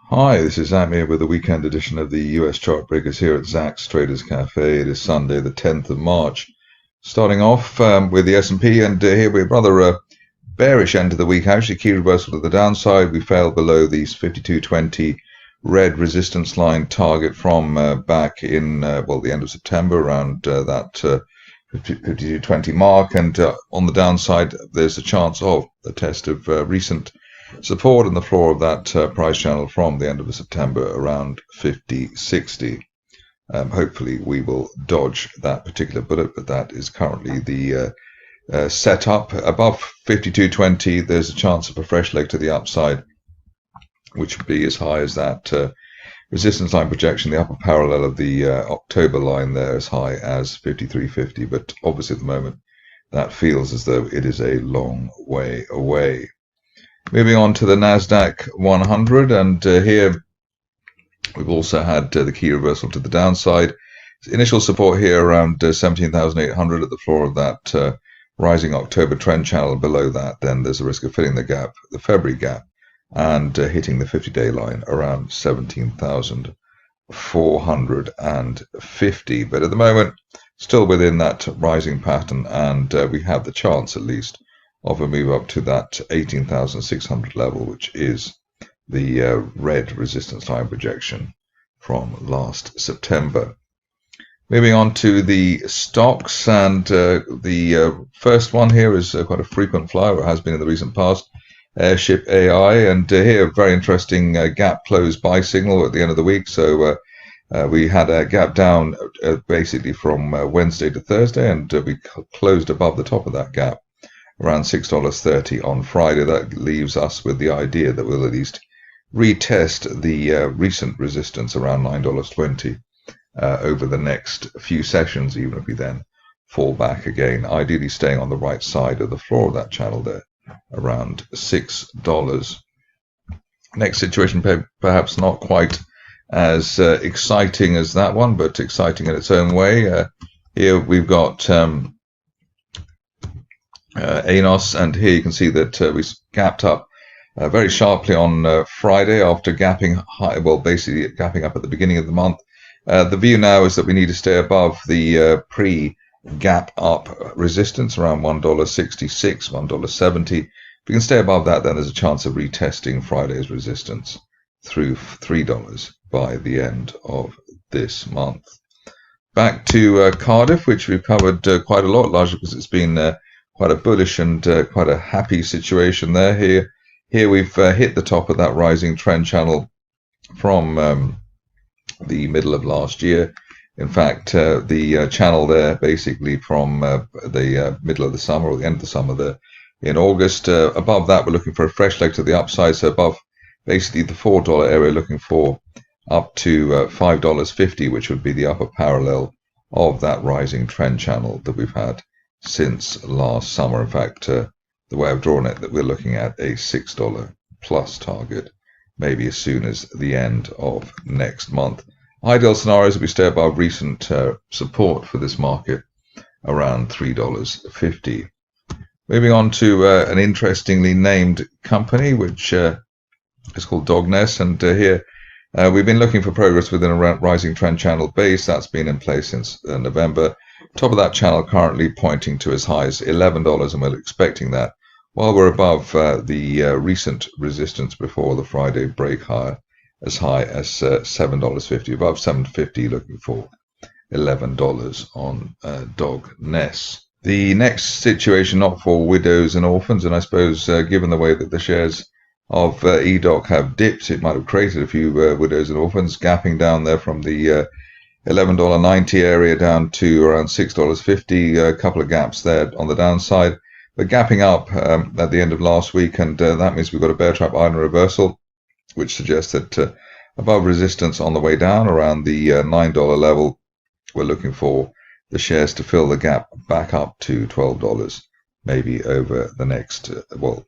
Hi, this is Zach here with the weekend edition of the US Chartbreakers here at Zach's Traders Cafe. It is Sunday, the 10th of March. Starting off with the S&P, and here we're rather bearish end of the week. Actually, key reversal to the downside. We fell below these 52.20 red resistance line target from back in the end of September, around that 52.20 mark. And on the downside, there's a chance of the test of recent support on the floor of that price channel from the end of September around 50.60. Hopefully we will dodge that particular bullet, but that is currently the setup. Above 52.20, there's a chance of a fresh leg to the upside, which would be as high as that resistance line projection, the upper parallel of the October line there, as high as 53.50. But obviously at the moment, that feels as though it is a long way away. Moving on to the Nasdaq 100, and here we've also had the key reversal to the downside. Initial support here around 17,800 at the floor of that rising October trend channel. Below that, then there's a risk of filling the gap, the February gap, and hitting the 50-day line around 17,450. But at the moment, still within that rising pattern, and we have the chance at least of a move up to that 18,600 level, which is the red resistance line projection from last September. Moving on to the stocks, and the first one here is quite a frequent flyer, it has been in the recent past, Airship AI, and here very interesting gap close buy signal at the end of the week. So we had a gap down basically from Wednesday to Thursday, and we closed above the top of that gap around $6.30 on Friday. That leaves us with the idea that we'll at least retest the recent resistance around $9.20 over the next few sessions, even if we then fall back again, ideally staying on the right side of the floor of that channel there, around $6. Next situation, perhaps not quite as exciting as that one, but exciting in its own way. Here we've got Ainos, and here you can see that we gapped up very sharply on Friday after gapping high, basically gapping up at the beginning of the month. The view now is that we need to stay above the pre-gap up resistance around $1.66, $1.70. If we can stay above that, then there's a chance of retesting Friday's resistance through $3 by the end of this month. Back to Cardiff, which we've covered quite a lot, largely because it's been quite a bullish and quite a happy situation there. Here we've hit the top of that rising trend channel from the middle of last year. In fact, the channel there basically from the middle of the summer or the end of the summer there in August. Above that, we're looking for a fresh leg to the upside. So above basically the $4 area, looking for up to $5.50, which would be the upper parallel of that rising trend channel that we've had since last summer. In fact, the way I've drawn it, that we're looking at a $6 plus target, maybe as soon as the end of next month. Ideal scenario is that we stay above recent support for this market around $3.50. Moving on to an interestingly named company, which is called Dogness, and here we've been looking for progress within a rising trend channel base that's been in place since November. Top of that channel currently pointing to as high as $11, and we're expecting that while we're above the recent resistance before the Friday break higher, as high as $7.50, above $7.50, looking for $11 on Dogness. The next situation, not for widows and orphans, and I suppose given the way that the shares of Edoc have dipped, it might have created a few widows and orphans, gapping down there from the $11.90 area down to around $6.50, a couple of gaps there on the downside, but gapping up at the end of last week, and that means we've got a bear trap iron reversal, which suggests that above resistance on the way down around the $9 level, we're looking for the shares to fill the gap back up to $12, maybe over the next,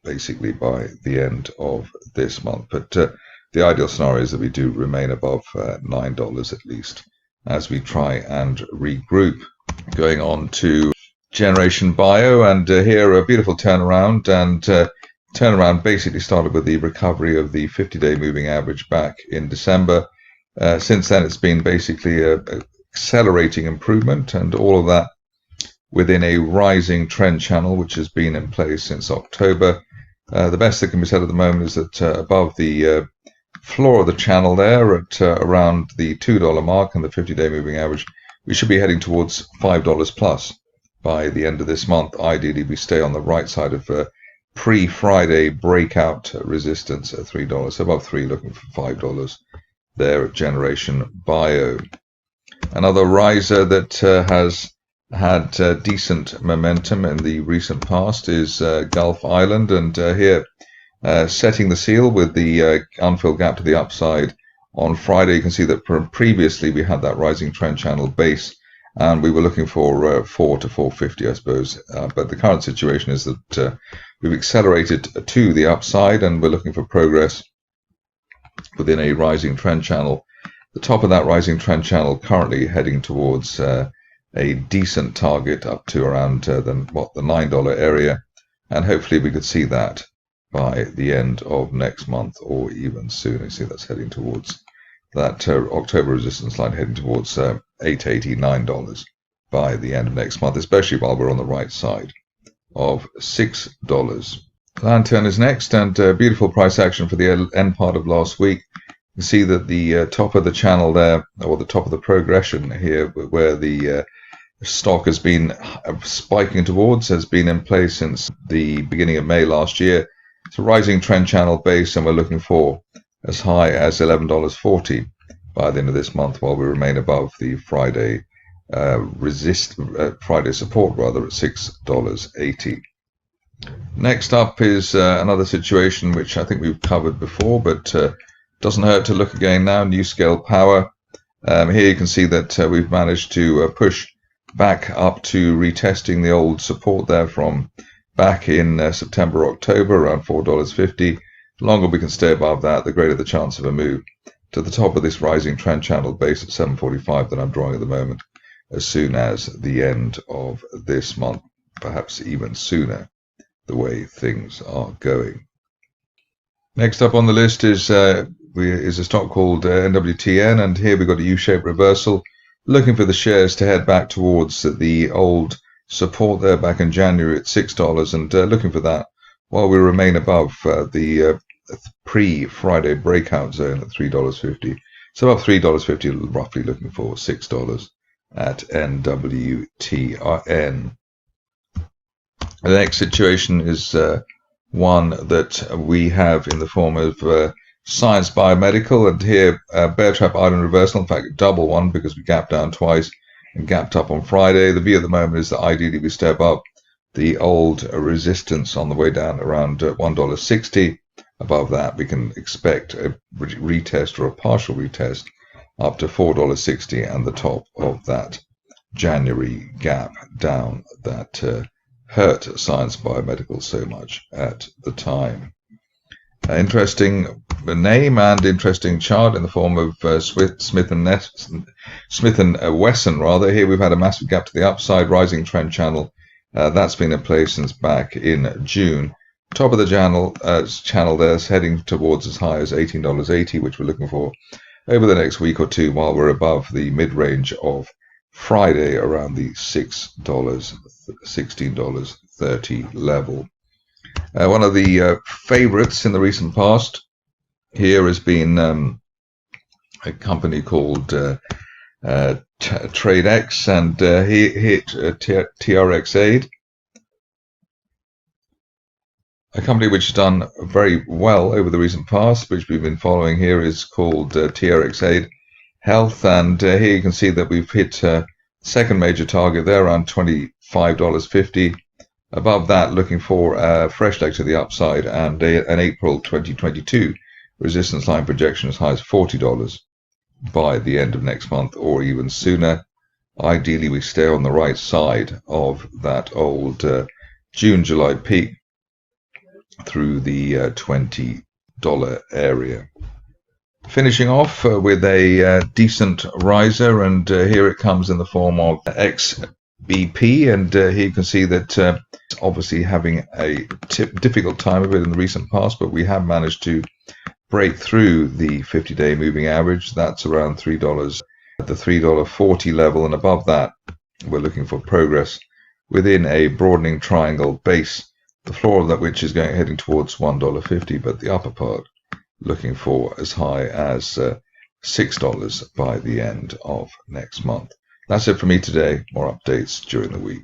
basically by the end of this month. But the ideal scenario is that we do remain above $9 at least, as we try and regroup. Going on to Generation Bio, and here a beautiful turnaround, and turnaround basically started with the recovery of the 50-day moving average back in December. Since then, it's been basically a accelerating improvement, and all of that within a rising trend channel, which has been in place since October. The best that can be said at the moment is that above the floor of the channel there at around the $2 mark and the 50-day moving average, we should be heading towards $5 plus by the end of this month. Ideally, we stay on the right side of pre-Friday breakout resistance at $3. So above 3, looking for $5 there at Generation Bio. Another riser that has had decent momentum in the recent past is Gulf Island, and here setting the seal with the unfilled gap to the upside on Friday. You can see that previously we had that rising trend channel base, and we were looking for 4 to 450, I suppose. But the current situation is that we've accelerated to the upside, and we're looking for progress within a rising trend channel. The top of that rising trend channel currently heading towards a decent target up to around the $9 area, and hopefully we could see that by the end of next month or even sooner. You see that's heading towards that October resistance line, heading towards $8.89 by the end of next month, especially while we're on the right side of $6. Lantern is next, and beautiful price action for the end part of last week. You see that the top of the channel there, or the top of the progression here, where the stock has been spiking towards, has been in place since the beginning of May last year. It's a rising trend channel base, and we're looking for as high as $11.40 by the end of this month, while we remain above the Friday Friday support rather at $6.80. Next up is another situation which I think we've covered before, but doesn't hurt to look again now. Nuscale Power. Here you can see that we've managed to push back up to retesting the old support there from back in September, October, around $4.50. The longer we can stay above that, the greater the chance of a move to the top of this rising trend channel base at 745 that I'm drawing at the moment, as soon as the end of this month, perhaps even sooner, the way things are going. Next up on the list is a stock called NWTN, and here we've got a U-shaped reversal, looking for the shares to head back towards the old support there back in January at $6, and looking for that while we remain above the pre-Friday breakout zone at $3.50. So above $3.50, roughly looking for $6 at NWTN. The next situation is one that we have in the form of Psyence Biomedical, and here bear trap island reversal, in fact double one, because we gapped down twice and gapped up on Friday. The view at the moment is that ideally we stay above the old resistance on the way down around $1.60. Above that we can expect a retest or a partial retest up to $4.60 and the top of that January gap down that hurt Psyence Biomedical so much at the time. Interesting name and interesting chart in the form of Smith and Wesson rather. Here we've had a massive gap to the upside, rising trend channel. That's been in place since back in June. Top of the channel there is heading towards as high as $18.80, which we're looking for over the next week or two, while we're above the mid-range of Friday around the $16.30 level. One of the favorites in the recent past here has been a company called Trxade, and he hit Trxade, a company which has done very well over the recent past, which we've been following here, is called Trxade Health, and here you can see that we've hit second major target there around $25.50. Above that, looking for a fresh leg to the upside, and an April 2022 resistance line projection as high as $40 by the end of next month or even sooner. Ideally we stay on the right side of that old June-July peak through the $20 area. Finishing off with a decent riser, and here it comes in the form of BP, and here you can see that it's obviously having a difficult time of it in the recent past, but we have managed to break through the 50-day moving average. That's around $3 at the $3.40 level, and above that we're looking for progress within a broadening triangle base, the floor of that which is heading towards $1.50, but the upper part looking for as high as $6 by the end of next month. That's it for me today. More updates during the week.